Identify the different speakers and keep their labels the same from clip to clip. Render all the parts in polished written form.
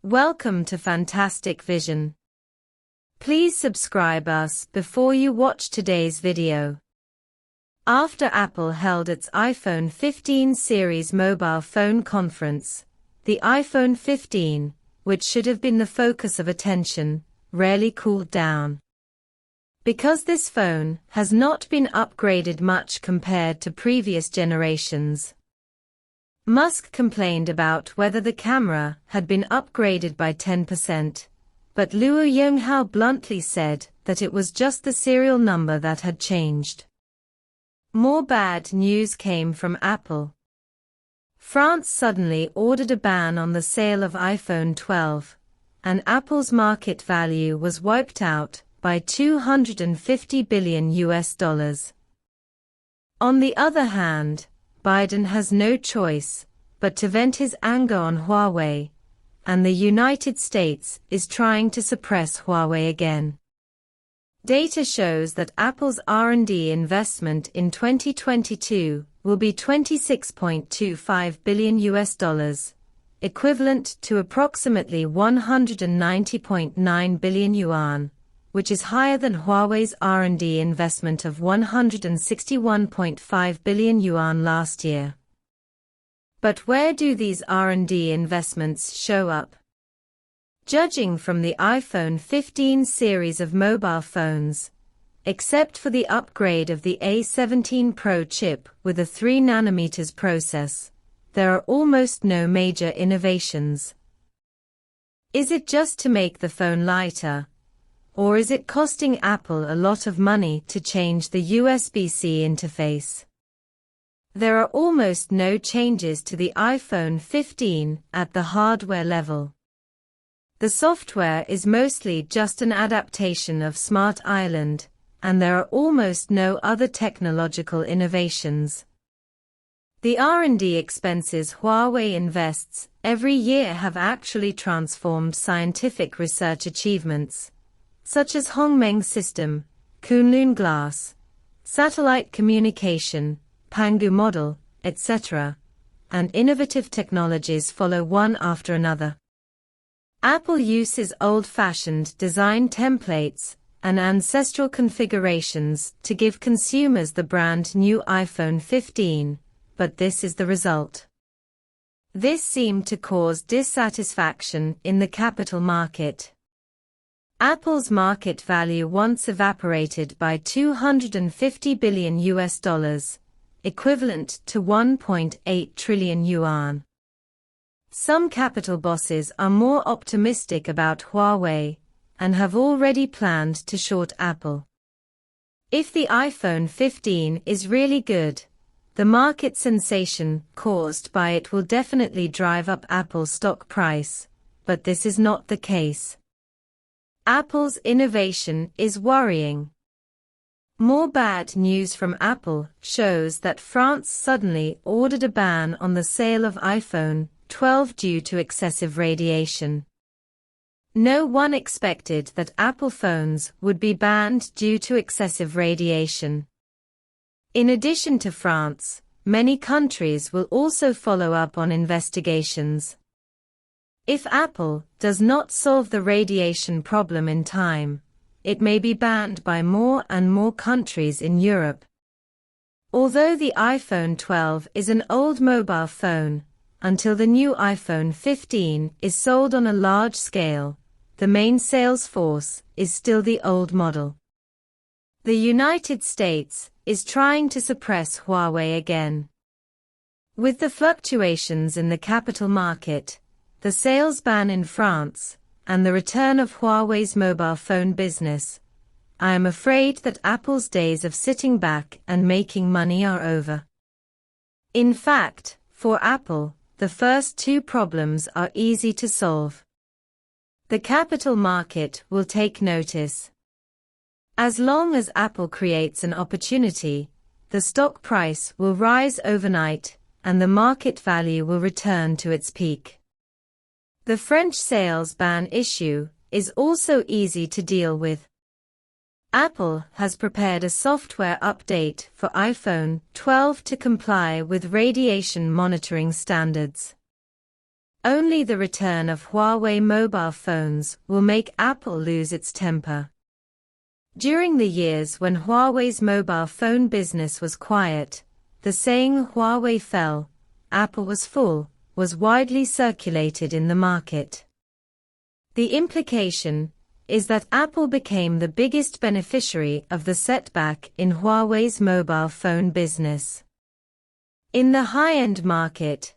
Speaker 1: Welcome to Fantastic Vision. Please subscribe us before you watch today's video. After Apple held its iPhone 15 series mobile phone conference, the iPhone 15, which should have been the focus of attention, rarely cooled down. Because this phone has not been upgraded much compared to previous generations. Musk complained about whether the camera had been upgraded by 10%, but Luo Yonghao bluntly said that it was just the serial number that had changed. More bad news came from Apple. France suddenly ordered a ban on the sale of iPhone 12, and Apple's market value was wiped out by $250 billion. On the other hand, Biden has no choice but to vent his anger on Huawei, and the United States is trying to suppress Huawei again. Data shows that Apple's R&D investment in 2022 will be $26.25 billion, equivalent to approximately 190.9 billion yuan, which is higher than Huawei's R&D investment of 161.5 billion yuan last year. But where do these R&D investments show up? Judging from the iPhone 15 series of mobile phones, except for the upgrade of the A17 Pro chip with a 3nm process, there are almost no major innovations. Is it just to make the phone lighter? Or is it costing Apple a lot of money to change the USB-C interface? There are almost no changes to the iPhone 15 at the hardware level. The software is mostly just an adaptation of Smart Island, and there are almost no other technological innovations. The R&D expenses Huawei invests every year have actually transformed scientific research achievements, such as Hongmeng System, Kunlun Glass, satellite communication, Pangu model, etc., and innovative technologies follow one after another. Apple uses old-fashioned design templates and ancestral configurations to give consumers the brand new iPhone 15, but this is the result. This seemed to cause dissatisfaction in the capital market. Apple's market value once evaporated by $250 billion, equivalent to 1.8 trillion yuan. Some capital bosses are more optimistic about Huawei and have already planned to short Apple. If the iPhone 15 is really good, the market sensation caused by it will definitely drive up Apple's stock price, but this is not the case. Apple's innovation is worrying. More bad news from Apple shows that France suddenly ordered a ban on the sale of iPhone 12 due to excessive radiation. No one expected that Apple phones would be banned due to excessive radiation. In addition to France, many countries will also follow up on investigations. If Apple does not solve the radiation problem in time, it may be banned by more and more countries in Europe. Although the iPhone 12 is an old mobile phone, until the new iPhone 15 is sold on a large scale, the main sales force is still the old model. The United States is trying to suppress Huawei again. With the fluctuations in the capital market, the sales ban in France, and the return of Huawei's mobile phone business, I am afraid that Apple's days of sitting back and making money are over. In fact, for Apple, the first two problems are easy to solve. The capital market will take notice. As long as Apple creates an opportunity, the stock price will rise overnight, and the market value will return to its peak. The French sales ban issue is also easy to deal with. Apple has prepared a software update for iPhone 12 to comply with radiation monitoring standards. Only the return of Huawei mobile phones will make Apple lose its temper. During the years when Huawei's mobile phone business was quiet, the saying "Huawei fell, Apple was full" was widely circulated in the market. The implication is that Apple became the biggest beneficiary of the setback in Huawei's mobile phone business. In the high-end market,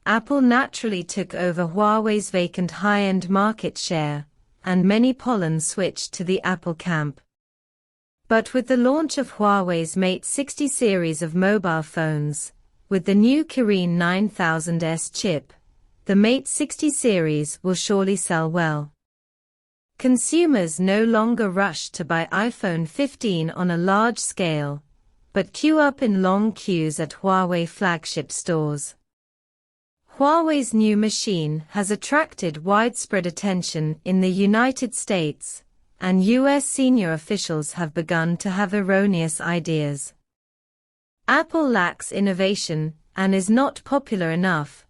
Speaker 1: Apple naturally took over Huawei's vacant high-end market share, and many Poland switched to the Apple camp. But with the launch of Huawei's Mate 60 series of mobile phones, with the new Kirin 9000S chip, the Mate 60 series will surely sell well. Consumers no longer rush to buy iPhone 15 on a large scale, but queue up in long queues at Huawei flagship stores. Huawei's new machine has attracted widespread attention in the United States, and US senior officials have begun to have erroneous ideas. Apple lacks innovation and is not popular enough,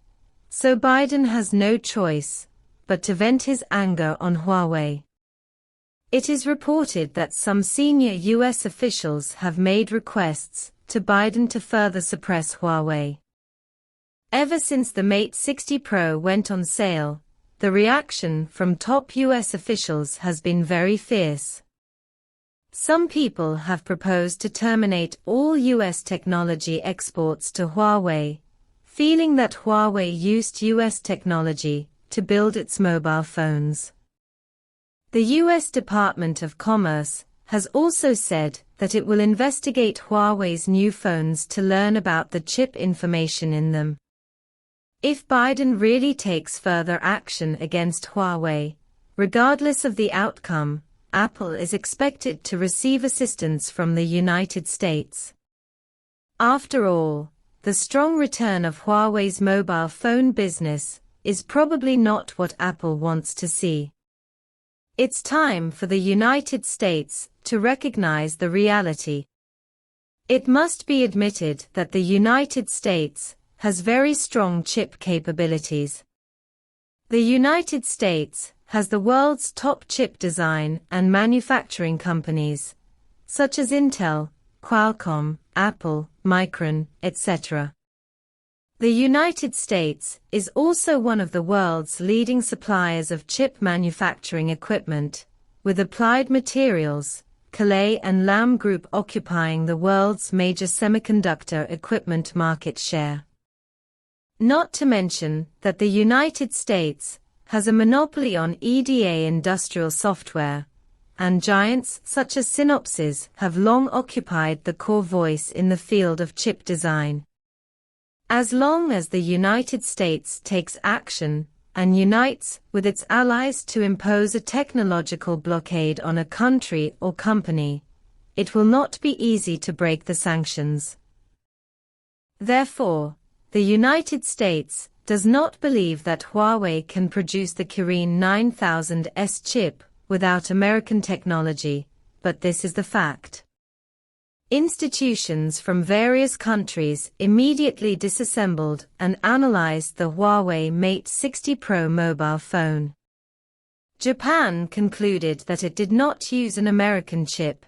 Speaker 1: so Biden has no choice but to vent his anger on Huawei. It is reported that some senior US officials have made requests to Biden to further suppress Huawei. Ever since the Mate 60 Pro went on sale, the reaction from top US officials has been very fierce. Some people have proposed to terminate all US technology exports to Huawei, feeling that Huawei used US technology to build its mobile phones. The US Department of Commerce has also said that it will investigate Huawei's new phones to learn about the chip information in them. If Biden really takes further action against Huawei, regardless of the outcome, Apple is expected to receive assistance from the United States. After all, the strong return of Huawei's mobile phone business is probably not what Apple wants to see. It's time for the United States to recognize the reality. It must be admitted that the United States has very strong chip capabilities. The United States has the world's top chip design and manufacturing companies, such as Intel, Qualcomm, Apple, Micron, etc. The United States is also one of the world's leading suppliers of chip manufacturing equipment, with Applied Materials, Calais and Lam Group occupying the world's major semiconductor equipment market share. Not to mention that the United States has a monopoly on EDA industrial software, and giants such as Synopsys have long occupied the core voice in the field of chip design. As long as the United States takes action and unites with its allies to impose a technological blockade on a country or company, it will not be easy to break the sanctions. Therefore, the United States does not believe that Huawei can produce the Kirin 9000S chip without American technology, but this is the fact. Institutions from various countries immediately disassembled and analyzed the Huawei Mate 60 Pro mobile phone. Japan concluded that it did not use an American chip.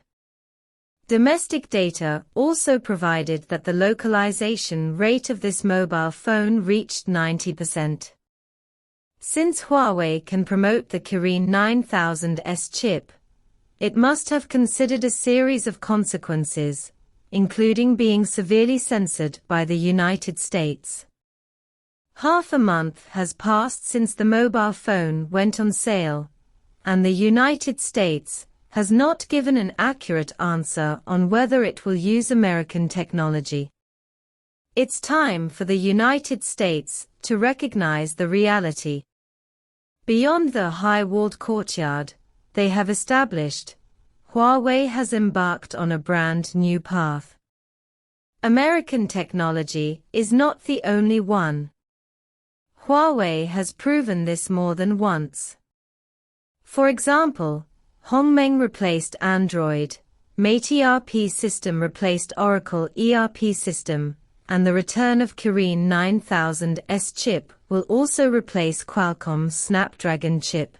Speaker 1: Domestic data also provided that the localization rate of this mobile phone reached 90%. Since Huawei can promote the Kirin 9000S chip, it must have considered a series of consequences, including being severely censored by the United States. Half a month has passed since the mobile phone went on sale, and the United States has not given an accurate answer on whether it will use American technology. It's time for the United States to recognize the reality. Beyond the high-walled courtyard they have established, Huawei has embarked on a brand new path. American technology is not the only one. Huawei has proven this more than once. For example, Hongmeng replaced Android, Mate ERP system replaced Oracle ERP system, and the return of Kirin 9000's chip will also replace Qualcomm's Snapdragon chip.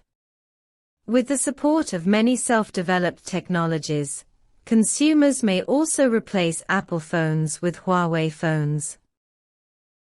Speaker 1: With the support of many self-developed technologies, consumers may also replace Apple phones with Huawei phones.